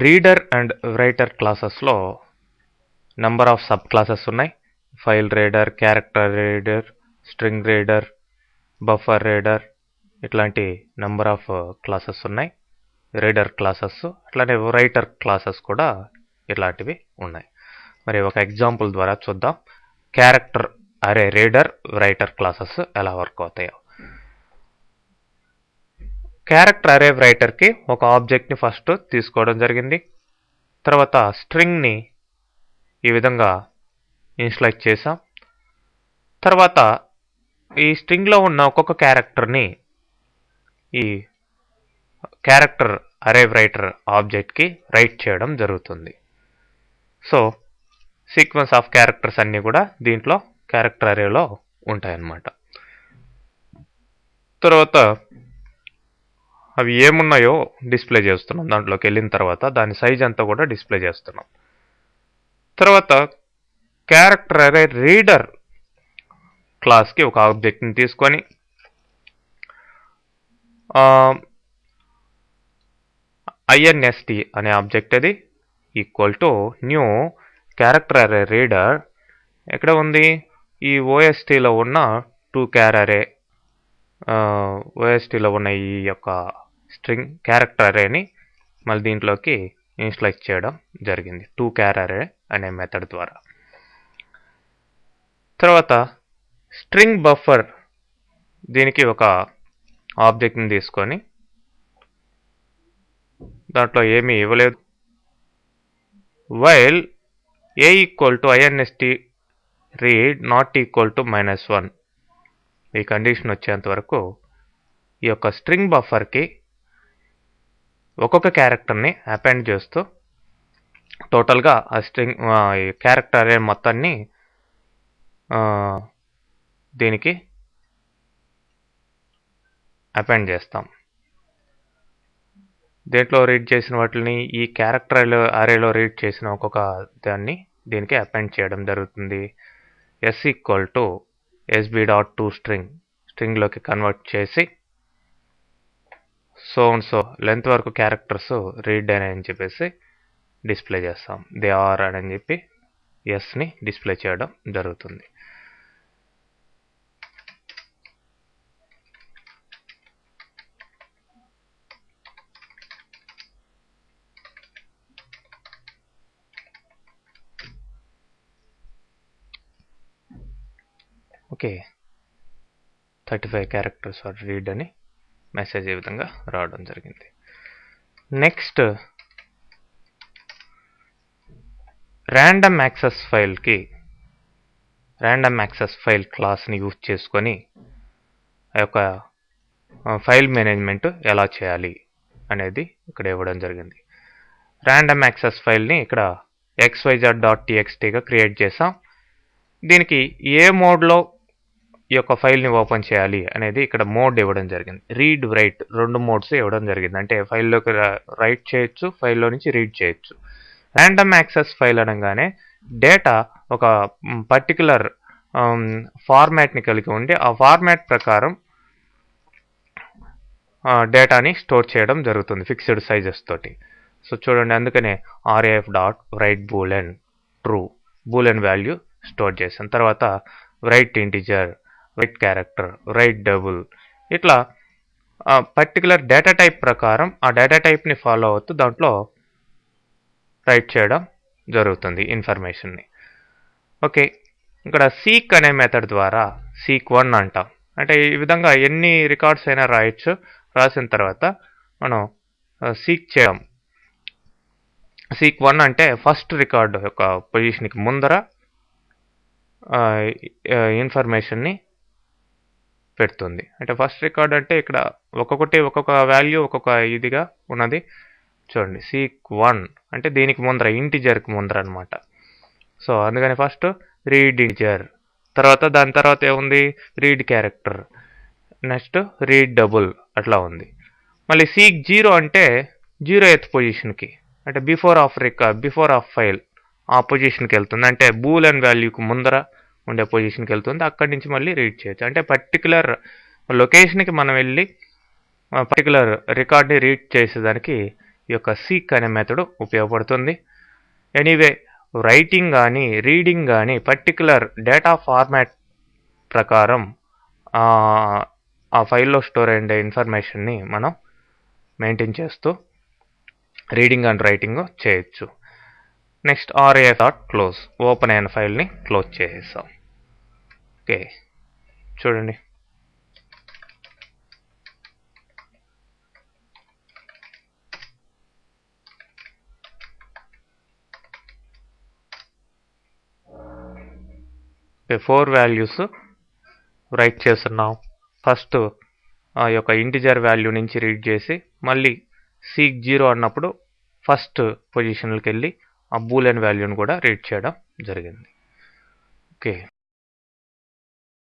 Reader and writer క్లాసెస్లో number of subclasses ఉన్నాయి. File reader, character reader, string reader, buffer reader, ఇట్లాంటి number of classes ఉన్నాయి. Reader classes అట్లానే writer classes కూడా ఇట్లాంటివి ఉన్నాయి. మరి ఒక ఎగ్జాంపుల్ ద్వారా చూద్దాం క్యారెక్టర్ అరే రీడర్ రైటర్ క్లాసెస్ ఎలా వర్క్ అవుతాయో. క్యారెక్టర్ అరే రైటర్కి ఒక ఆబ్జెక్ట్ని ఫస్ట్ తీసుకోవడం జరిగింది. తర్వాత స్ట్రింగ్ని ఈ విధంగా ఇనిషియలైజ్ చేసాం. తర్వాత ఈ స్ట్రింగ్లో ఉన్న ఒక్కొక్క క్యారెక్టర్ని ఈ క్యారెక్టర్ అరే రైటర్ ఆబ్జెక్ట్కి రైట్ చేయడం జరుగుతుంది. సో సీక్వెన్స్ ఆఫ్ క్యారెక్టర్స్ అన్నీ కూడా దీంట్లో క్యారెక్టర్ అరేలో ఉంటాయన్నమాట. తర్వాత అవి ఏమున్నాయో డిస్ప్లే చేస్తున్నాం. దాంట్లోకి వెళ్ళిన తర్వాత దాని సైజ్ అంతా కూడా డిస్ప్లే చేస్తున్నాం. తర్వాత క్యారెక్టర్ అరే రీడర్ క్లాస్కి ఒక ఆబ్జెక్ట్ని తీసుకొని INST అనే ఆబ్జెక్ట్ అది ఈక్వల్ టు న్యూ క్యారెక్టర్ అరే రీడర్. ఎక్కడ ఉంది? ఈ OSTలో ఉన్న 2 క్యార్ అరే, OSTలో ఉన్న ఈ యొక్క స్ట్రింగ్ క్యారెక్టర్ అరేని మళ్ళీ దీంట్లోకి ఇనిషియలైజ్ చేయడం జరిగింది 2 క్యార్ అరే అనే మెథడ్ ద్వారా. తర్వాత స్ట్రింగ్ బఫర్ దీనికి ఒక ఆబ్జెక్ట్ని తీసుకొని దాంట్లో ఏమీ ఇవ్వలేదు. While a equal to INST read not equal to -1 ఈ కండిషన్ వచ్చేంత వరకు ఈ యొక్క స్ట్రింగ్ బఫర్కి ఒక్కొక్క క్యారెక్టర్ని అపెండ్ చేస్తూ టోటల్గా ఆ స్ట్రింగ్ క్యారెక్టర్ అరే మొత్తాన్ని దీనికి అపెండ్ చేస్తాం. దేంట్లో రీడ్ చేసిన వాటిని ఈ క్యారెక్టర్ అరేలో రీడ్ చేసిన ఒక్కొక్క దాన్ని దీనికి అపెండ్ చేయడం జరుగుతుంది. s ఈక్వల్ టు sb.toString స్ట్రింగ్లోకి కన్వర్ట్ చేసి సో లెంత్ వరకు క్యారెక్టర్స్ రీడ్ అని చెప్పేసి డిస్ప్లే చేస్తాం. దే ఆర్ అని చెప్పి ఎస్ని డిస్ప్లే చేయడం జరుగుతుంది. ఓకే, 35 క్యారెక్టర్స్ ఆర్ రీడ్ అని మెసేజ్ ఈ విధంగా రావడం జరిగింది. నెక్స్ట్ ర్యాండమ్ యాక్సెస్ ఫైల్కి ర్యాండమ్ యాక్సెస్ ఫైల్ క్లాస్ని యూజ్ చేసుకొని ఆ యొక్క ఫైల్ మేనేజ్మెంట్ ఎలా చేయాలి అనేది ఇక్కడ ఇవ్వడం జరిగింది. ర్యాండమ్ యాక్సెస్ ఫైల్ని ఇక్కడ xyz.txtగా క్రియేట్ చేసాం. దీనికి ఏ మోడ్లో ఈ యొక్క ఫైల్ని ఓపెన్ చేయాలి అనేది ఇక్కడ మోడ్ ఇవ్వడం జరిగింది. రీడ్ రైట్ 2 మోడ్స్ ఇవ్వడం జరిగింది. అంటే ఫైల్లోకి రైట్ చేయొచ్చు, ఫైల్లో నుంచి రీడ్ చేయొచ్చు. ర్యాండమ్ యాక్సెస్ ఫైల్ అనగానే డేటా ఒక పర్టికులర్ ఫార్మాట్ని కలిగి ఉండి ఆ ఫార్మాట్ ప్రకారం డేటాని స్టోర్ చేయడం జరుగుతుంది ఫిక్స్డ్ సైజెస్ తోటి. సో చూడండి, అందుకనే raf.write boolean true boolean value store చేసాం. తర్వాత write integer, write character, write double, ఇట్లా పర్టికులర్ డేటా టైప్ ప్రకారం ఆ డేటా టైప్ని ఫాలో అవుతూ దాంట్లో రైట్ చేయడం జరుగుతుంది ఇన్ఫర్మేషన్ని. ఓకే, ఇక్కడ సీక్ అనే మెథడ్ ద్వారా seek1 అంటాం. అంటే ఈ విధంగా ఎన్ని రికార్డ్స్ అయినా రాయొచ్చు. రాసిన తర్వాత మనం సీక్ చేయం. seek1 అంటే ఫస్ట్ రికార్డు యొక్క పొజిషన్కి ముందర ఇన్ఫర్మేషన్ని పెడుతుంది. అంటే ఫస్ట్ రికార్డ్ అంటే ఇక్కడ ఒక్కొక్క వాల్యూ ఒక్కొక్క ఇదిగా ఉన్నది. చూడండి, seek1 అంటే దీనికి ముందర ఇంటిజర్కి ముందర అనమాట. సో అందుకని ఫస్ట్ రీడ్ ఇంటిజర్, తర్వాత దాని తర్వాత ఏముంది read character, next read double, అట్లా ఉంది. మళ్ళీ seek0 అంటే 0th పొజిషన్కి, అంటే బిఫోర్ ఆఫ్ ఫైల్ ఆ పొజిషన్కి వెళ్తుంది. అంటే బూలెన్ వాల్యూకి ముందర ఉండే పొజిషన్కి వెళ్తుంది. అక్కడి నుంచి మళ్ళీ రీడ్ చేయొచ్చు. అంటే పర్టికులర్ లొకేషన్కి మనం వెళ్ళి పర్టికులర్ రికార్డ్ని రీడ్ చేసేదానికి ఈ యొక్క సీక్ అనే మెథడ్ ఉపయోగపడుతుంది. ఎనీవే రైటింగ్ కానీ రీడింగ్ కానీ పర్టికులర్ డేటా ఫార్మాట్ ప్రకారం ఆ ఫైల్లో స్టోర్ అయ్యే ఇన్ఫర్మేషన్ని మనం మెయింటైన్ చేస్తూ రీడింగ్ అండ్ రైటింగ్ చేయొచ్చు. నెక్స్ట్ RA.close ఓపెన్ అయిన ఫైల్ని క్లోజ్ చేసేసాం. ఓకే, చూడండి. ఓకే, 4 వాల్యూస్ రైట్ చేస్తున్నాం. ఫస్ట్ ఆ యొక్క ఇంటిజర్ వాల్యూ నుంచి రీడ్ చేసి మళ్ళీ సీక్ 0 అన్నప్పుడు ఫస్ట్ పొజిషన్కి వెళ్ళి ఆ బూలియన్ వాల్యూని కూడా రీడ్ చేయడం జరిగింది. ఓకే.